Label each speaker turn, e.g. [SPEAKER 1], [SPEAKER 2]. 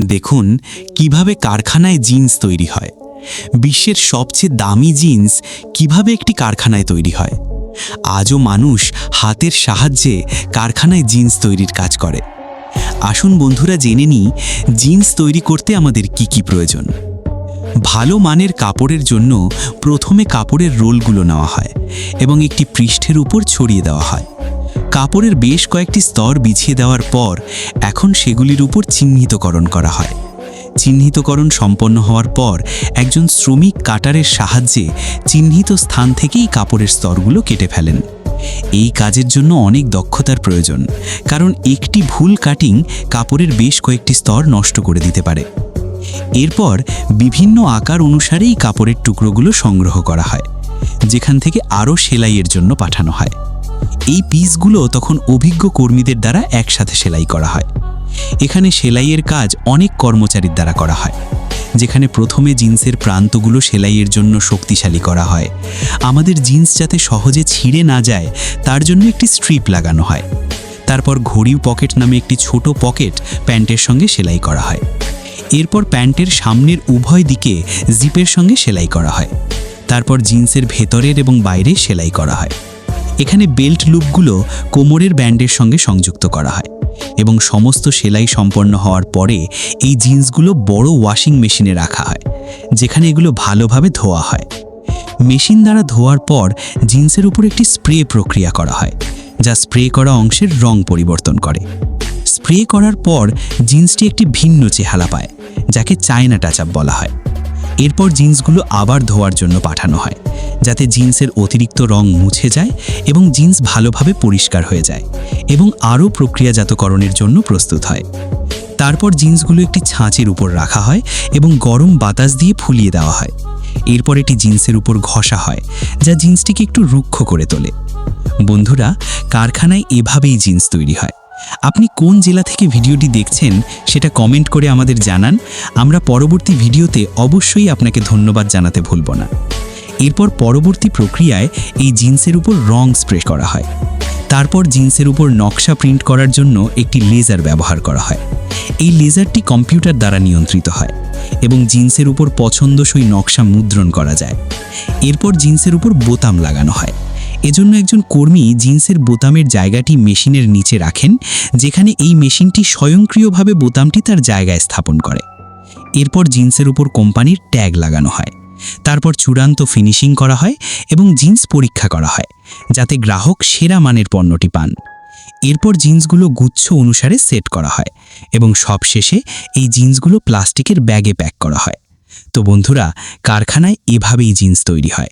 [SPEAKER 1] দেখুন কিভাবে কারখানায় জিন্স তৈরি হয়। বিশ্বের সবচেয়ে দামি জিন্স কিভাবে একটি কারখানায় তৈরি হয়। আজও মানুষ হাতের সাহায্যে কারখানায় জিন্স তৈরির কাজ করে। আসুন বন্ধুরা জেনে নিই জিন্স তৈরি করতে আমাদের কি কি প্রয়োজন। ভালো মানের কাপড়ের জন্য প্রথমে কাপড়ের রোলগুলো নেওয়া হয় এবং একটি পৃষ্ঠের উপর ছড়িয়ে দেওয়া হয়। কাপড়ের বেশ কয়েকটি স্তর বিছিয়ে দেওয়ার পর এখন সেগুলির উপর চিহ্নিতকরণ করা হয়। চিহ্নিতকরণ সম্পন্ন হওয়ার পর একজন শ্রমিক কাটারের সাহায্যে চিহ্নিত স্থান থেকেই কাপড়ের স্তরগুলো কেটে ফেলেন। এই কাজের জন্য অনেক দক্ষতার প্রয়োজন, কারণ একটি ভুল কাটিং কাপড়ের বেশ কয়েকটি স্তর নষ্ট করে দিতে পারে। এরপর বিভিন্ন আকার অনুসারেই কাপড়ের টুকরোগুলো সংগ্রহ করা হয়, যেখান থেকে আরও সেলাইয়ের জন্য পাঠানো হয়। এই পিসগুলো তখন অভিজ্ঞ কর্মীদের দ্বারা একসাথে সেলাই করা হয়। এখানে সেলাইয়ের কাজ অনেক কর্মচারীর দ্বারা করা হয়, যেখানে প্রথমে জিন্সের প্রান্তগুলো সেলাইয়ের জন্য শক্তিশালী করা হয়। আমাদের জিন্স যাতে সহজে ছিঁড়ে না যায় তার জন্য একটি স্ট্রিপ লাগানো হয়। তারপর ঘড়িও পকেট নামে একটি ছোট পকেট প্যান্টের সঙ্গে সেলাই করা হয়। এরপর প্যান্টের সামনের উভয় দিকে জিপের সঙ্গে সেলাই করা হয়। তারপর জিন্সের ভেতরের এবং বাইরে সেলাই করা হয়। এখানে বেল্ট লুপগুলো কোমরের ব্যান্ডের সঙ্গে সংযুক্ত করা হয় এবং সমস্ত সেলাই সম্পন্ন হওয়ার পরে এই জিন্সগুলো বড় ওয়াশিং মেশিনে রাখা হয়, যেখানে এগুলো ভালোভাবে ধোয়া হয়। মেশিন দ্বারা ধোয়ার পর জিন্সের উপর একটি স্প্রে প্রক্রিয়া করা হয়, যা স্প্রে করা অংশের রং পরিবর্তন করে। স্প্রে করার পর জিন্সটি একটি ভিন্ন চেহারা পায়, যাকে চায়না টাচ আপ বলা হয়। এরপর জিন্সগুলো আবার ধোয়ার জন্য পাঠানো হয়, যাতে জিন্সের অতিরিক্ত রং মুছে যায় এবং জিন্স ভালোভাবে পরিষ্কার হয়ে যায় এবং আরও প্রক্রিয়াজাতকরণের জন্য প্রস্তুত হয়। তারপর জিন্সগুলো একটি ছাঁচের উপর রাখা হয় এবং গরম বাতাস দিয়ে ফুলিয়ে দেওয়া হয়। এরপর এটি জিন্সের উপর ঘষা হয়, যা জিন্সটিকে একটু রুক্ষ করে তোলে। বন্ধুরা, কারখানায় এভাবেই জিন্স তৈরি হয়। আপনি কোন জেলা থেকে ভিডিওটি দেখছেন সেটা কমেন্ট করে আমাদের জানান। আমরা পরবর্তী ভিডিওতে অবশ্যই আপনাকে ধন্যবাদ জানাতে ভুলব না। এরপর পরবর্তী প্রক্রিয়ায় এই জিন্সের উপর রং স্প্রে করা হয়। তারপর জিন্সের উপর নকশা প্রিন্ট করার জন্য একটি লেজার ব্যবহার করা হয়। এই লেজারটি কম্পিউটার দ্বারা নিয়ন্ত্রিত হয় এবং জিন্সের উপর পছন্দসই নকশা মুদ্রণ করা যায়। এরপর জিন্সের উপর বোতাম লাগানো হয়। এজন্য একজন কর্মী জিন্সের বোতামের জায়গাটি মেশিনের নিচে রাখেন, যেখানে এই মেশিনটি স্বয়ংক্রিয়ভাবে বোতামটি তার জায়গায় স্থাপন করে। এরপর জিন্সের উপর কোম্পানির ট্যাগ লাগানো হয়। তারপর চূড়ান্ত ফিনিশিং করা হয় এবং জিন্স পরীক্ষা করা হয়, যাতে গ্রাহক সেরা মানের পণ্যটি পান। এরপর জিন্সগুলো গুচ্ছ অনুসারে সেট করা হয় এবং সবশেষে এই জিন্সগুলো প্লাস্টিকের ব্যাগে প্যাক করা হয়। তো বন্ধুরা, কারখানায় এভাবেই জিন্স তৈরি হয়।